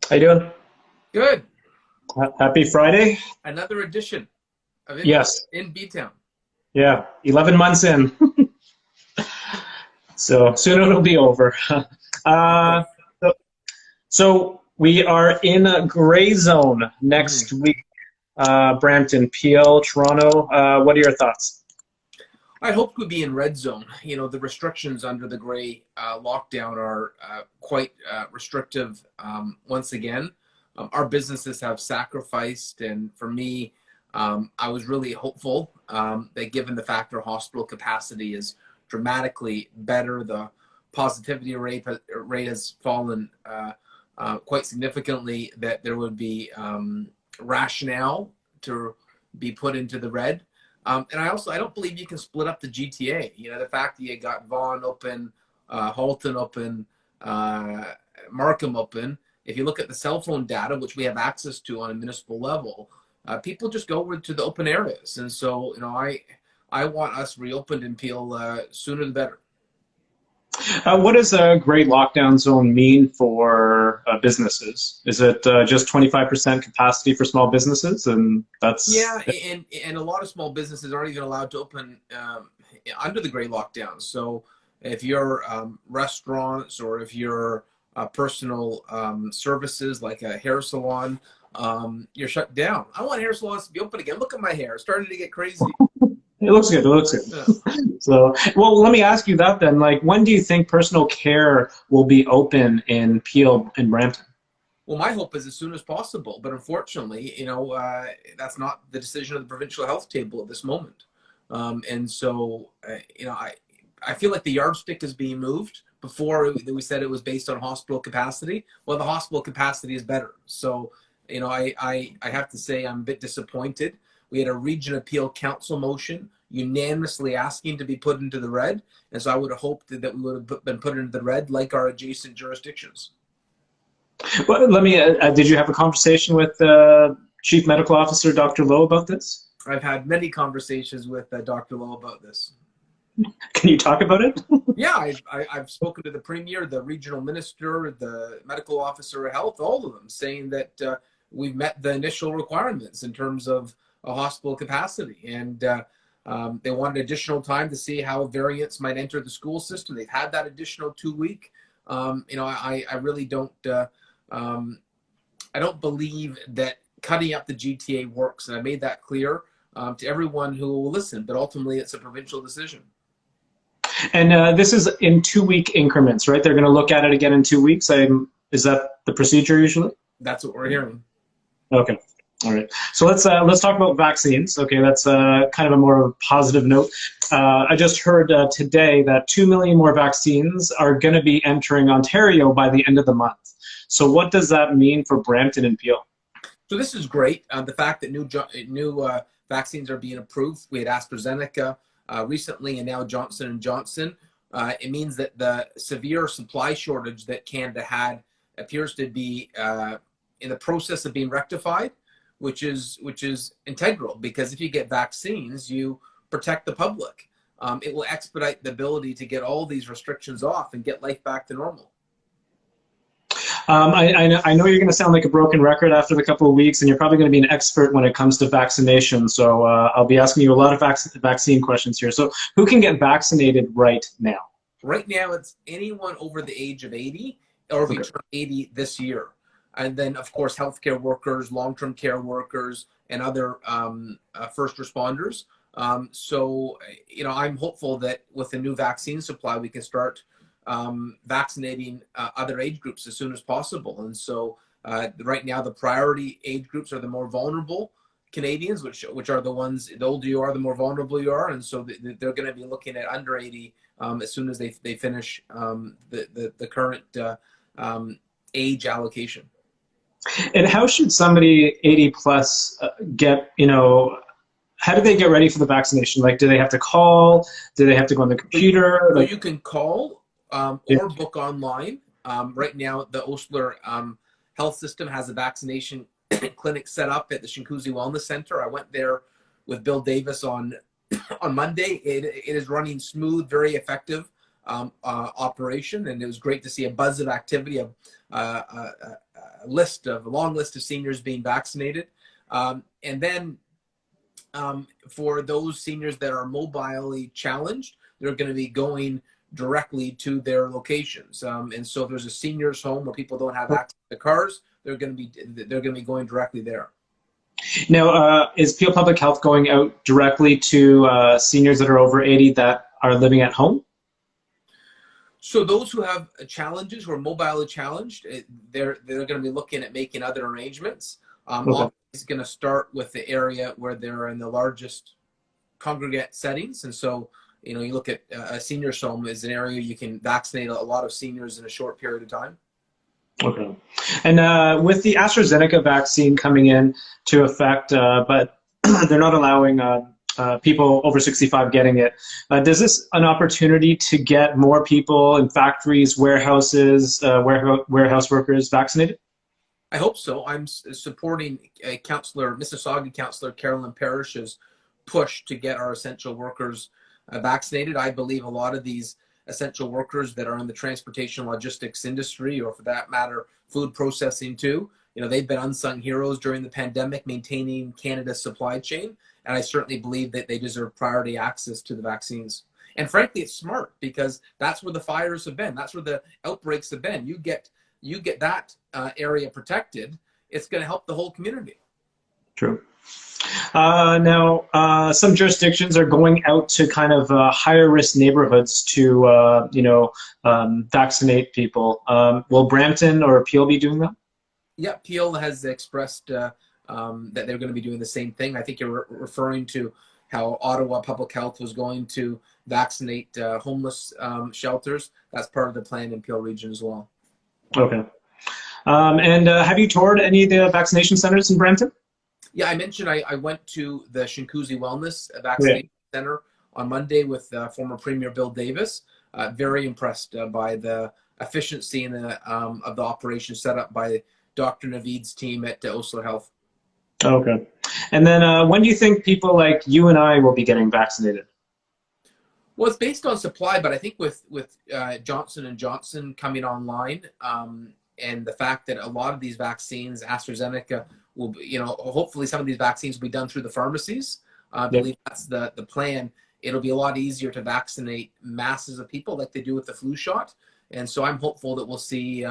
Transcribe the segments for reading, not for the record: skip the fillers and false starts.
How you doing? Good. Happy Friday? Another edition of Yes. in B-Town. Yeah. 11 months in. So soon it'll be over. That's Uh, right. so, so we are in a gray zone next Mhm. week. Brampton, Peel, Toronto. What are your thoughts? I hope we'd be in red zone. The restrictions under the gray lockdown are quite restrictive once again. Our businesses have sacrificed, and for me, I was really hopeful that given the fact our hospital capacity is dramatically better, the positivity rate has fallen quite significantly, that there would be rationale to be put into the red. And I don't believe you can split up the GTA. The fact that you got Vaughan open, Halton open, Markham open. If you look at the cell phone data, which we have access to on a municipal level, people just go to the open areas. And so, I want us reopened in Peel sooner the better. What does a gray lockdown zone mean for businesses? Is it just 25% capacity for small businesses? And Yeah, that's and a lot of small businesses aren't even allowed to open under the gray lockdown. So if you're restaurants, or if you're personal services like a hair salon, you're shut down. I want hair salons to be open again. Look at my hair; it's starting to get crazy. it looks good. It looks Yeah. good. So, well, let me ask you that then. Like, when do you think personal care will be open in Peel and Brampton? Well, my hope is as soon as possible, but unfortunately, that's not the decision of the provincial health table at this moment. And so, I feel like the yardstick is being moved. Before we said it was based on hospital capacity. Well, the hospital capacity is better. So, I have to say I'm a bit disappointed. We had a region appeal council motion unanimously asking to be put into the red, and so I would have hoped that we would have been put into the red like our adjacent jurisdictions. Well, let me. Did you have a conversation with Chief Medical Officer Dr. Lowe about this? I've had many conversations with Dr. Lowe about this. Can you talk about it? Yeah, I've spoken to the premier, the regional minister, the medical officer of health, all of them saying that we've met the initial requirements in terms of a hospital capacity. And they wanted additional time to see how variants might enter the school system. They've had that additional 2 week. I really don't. I don't believe that cutting up the GTA works, and I made that clear to everyone who will listen. But ultimately, it's a provincial decision. And this is in 2 week increments, right? They're going to look at it again in 2 weeks. Is that the procedure usually? That's what we're hearing. Okay. All right. So let's talk about vaccines. Okay, that's kind of a more positive note. I just heard today that 2 million more vaccines are going to be entering Ontario by the end of the month. So what does that mean for Brampton and Peel? So this is great. The fact that new vaccines are being approved. We had AstraZeneca recently, and now Johnson and Johnson. It means that the severe supply shortage that Canada had appears to be in the process of being rectified, which is integral, because if you get vaccines, you protect the public. It will expedite the ability to get all these restrictions off and get life back to normal. I know you're going to sound like a broken record after the couple of weeks, and you're probably going to be an expert when it comes to vaccination. So I'll be asking you a lot of vaccine questions here. So who can get vaccinated right now? Right now, it's anyone over the age of 80, or if you Okay. turn 80 this year. And then, of course, healthcare workers, long-term care workers, and other first responders. I'm hopeful that with the new vaccine supply, we can start vaccinating other age groups as soon as possible. And so right now, the priority age groups are the more vulnerable Canadians, which are the ones, the older you are, the more vulnerable you are. And so they're going to be looking at under 80 as soon as they finish the current age allocation. And how should somebody 80 plus get, how do they get ready for the vaccination? Like, do they have to call? Do they have to go on the computer? So Like, you can call yeah. or book online. Right now, the Osler Health System has a vaccination clinic set up at the Shinkuzi Wellness Center. I went there with Bill Davis on Monday. It is running smooth, very effective. operation, and it was great to see a buzz of activity, a long list of seniors being vaccinated. And then for those seniors that are mobilely challenged, they're going to be going directly to their locations. And so if there's a seniors home where people don't have access to cars, they're going to be going directly there. Now, is Peel Public Health going out directly to seniors that are over 80 that are living at home? So those who have challenges, who are mobilely challenged, they're going to be looking at making other arrangements. Okay. It's going to start with the area where they're in the largest congregate settings. And so, you know, you look at a seniors home as an area you can vaccinate a lot of seniors in a short period of time. Okay. And with the AstraZeneca vaccine coming in to effect, but they're not allowing people over 65 getting it, does this an opportunity to get more people in factories, warehouses, warehouse workers vaccinated? I hope so. I'm supporting Mississauga Councillor Carolyn Parrish's push to get our essential workers vaccinated. I believe a lot of these essential workers that are in the transportation logistics industry, or for that matter, food processing too, you know, they've been unsung heroes during the pandemic, maintaining Canada's supply chain. And I certainly believe that they deserve priority access to the vaccines. And frankly, it's smart because that's where the fires have been. That's where the outbreaks have been. You get that area protected, it's going to help the whole community. True. Now, some jurisdictions are going out to kind of higher risk neighborhoods to, vaccinate people. Will Brampton or Peel be doing that? Yeah, Peel has expressed that they're going to be doing the same thing. I think you're referring to how Ottawa Public Health was going to vaccinate homeless shelters. That's part of the plan in Peel region as well. Okay. And have you toured any of the vaccination centers in Brampton? Yeah, I mentioned I went to the Shinkuzi Wellness Vaccination Center on Monday with former Premier Bill Davis. Very impressed by the efficiency and of the operation set up by Dr. Naveed's team at Osler Health. Okay. And then when do you think people like you and I will be getting vaccinated? Well, it's based on supply, but I think with Johnson & Johnson coming online and the fact that a lot of these vaccines, AstraZeneca, will be, you know, hopefully some of these vaccines will be done through the pharmacies. I believe that's the plan. It'll be a lot easier to vaccinate masses of people like they do with the flu shot. And so I'm hopeful that we'll see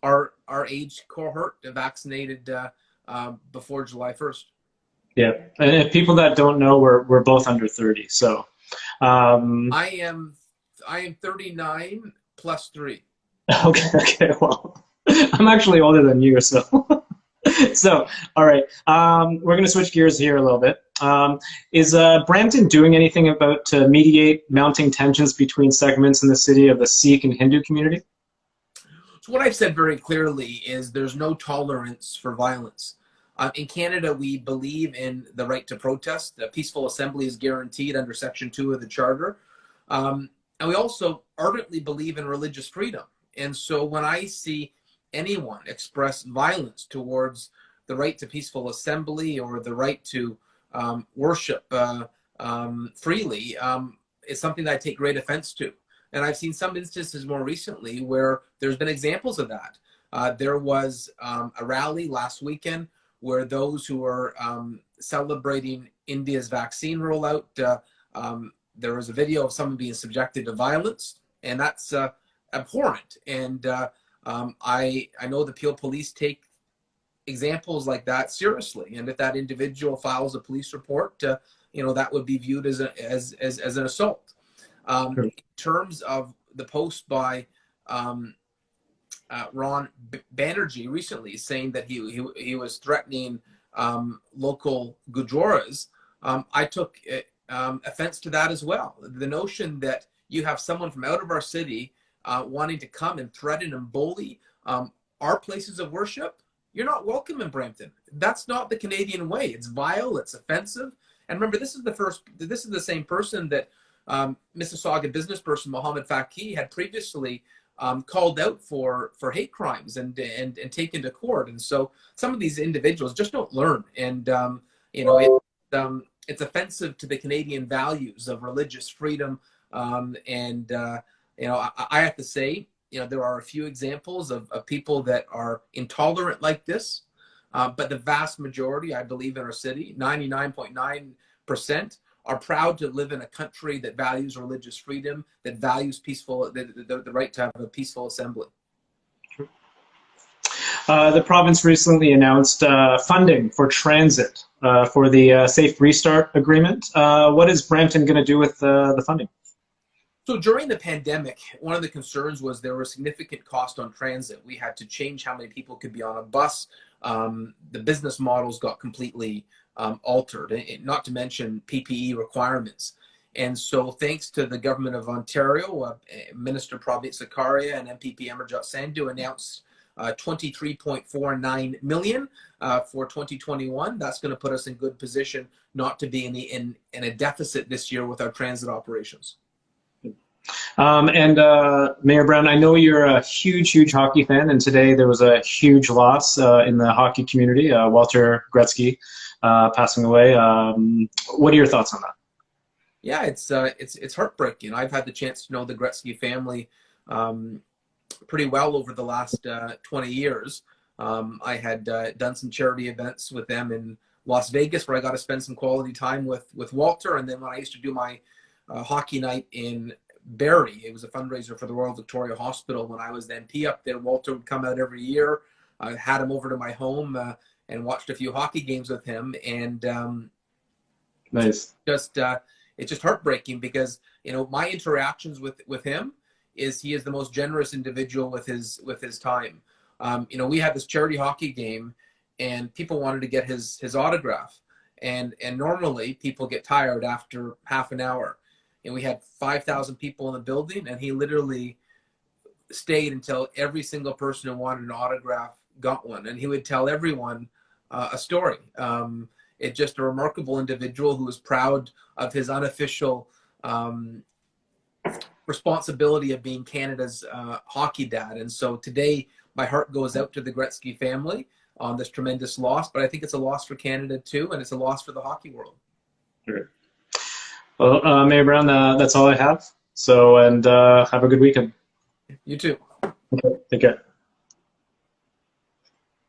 our age cohort vaccinated before July 1st. Yeah, and if people that don't know, we're both under 30. So I am 39 plus 3. Okay, well, I'm actually older than you, so. So, all right, we're going to switch gears here a little bit. Is Brampton doing anything about to mediate mounting tensions between segments in the city of the Sikh and Hindu community? So what I've said very clearly is there's no tolerance for violence. In Canada, we believe in the right to protest. The peaceful assembly is guaranteed under Section 2 of the Charter. And we also ardently believe in religious freedom. And so when I see anyone express violence towards the right to peaceful assembly or the right to worship freely, is something that I take great offense to. And I've seen some instances more recently where there's been examples of that. There was a rally last weekend where those who were celebrating India's vaccine rollout, there was a video of someone being subjected to violence, and that's abhorrent. And I know the Peel Police take examples like that seriously, and if that individual files a police report, that would be viewed as an assault. In terms of the post by Ron Banerjee recently saying that he was threatening local Gujaras, I took offense to that as well. The notion that you have someone from out of our city wanting to come and threaten and bully our places of worship, you're not welcome in Brampton. That's not the Canadian way. It's vile, it's offensive. And remember, this is the same person that Mississauga business person Mohammed Faki had previously called out for hate crimes and taken to court. And so some of these individuals just don't learn. And it's offensive to the Canadian values of religious freedom and You know, I have to say, you know, there are a few examples of people that are intolerant like this, but the vast majority, I believe, in our city, 99.9%, are proud to live in a country that values religious freedom, that values peaceful, the right to have a peaceful assembly. The province recently announced funding for transit for the Safe Restart Agreement. What is Brampton going to do with the funding? So during the pandemic, one of the concerns was there was significant cost on transit. We had to change how many people could be on a bus. The business models got completely altered, not to mention PPE requirements. And so thanks to the government of Ontario, Minister Pravit Sakaria and MPP Amarjot Sandhu announced 23.49 million for 2021. That's going to put us in good position not to be in a deficit this year with our transit operations. Mayor Brown, I know you're a huge hockey fan, and today there was a huge loss in the hockey community. Walter Gretzky passing away. What are your thoughts on that? Yeah, it's heartbreaking. I've had the chance to know the Gretzky family pretty well over the last 20 years. I had done some charity events with them in Las Vegas where I got to spend some quality time with Walter, and then when I used to do my hockey night in Barrie, it was a fundraiser for the Royal Victoria Hospital. When I was the MP up there, Walter would come out every year. I had him over to my home and watched a few hockey games with him, and nice. It's just heartbreaking because, you know, my interactions with him is he is the most generous individual with his time. You know, we had this charity hockey game, and people wanted to get his autograph, and normally people get tired after half an hour. And we had 5,000 people in the building, and he literally stayed until every single person who wanted an autograph got one. And he would tell everyone a story. It's just a remarkable individual who was proud of his unofficial responsibility of being Canada's hockey dad. And so today, my heart goes out to the Gretzky family on this tremendous loss, but I think it's a loss for Canada too, and it's a loss for the hockey world. Sure. Well, Mayor Brown, that's all I have. So, and have a good weekend. You too. Okay, take care.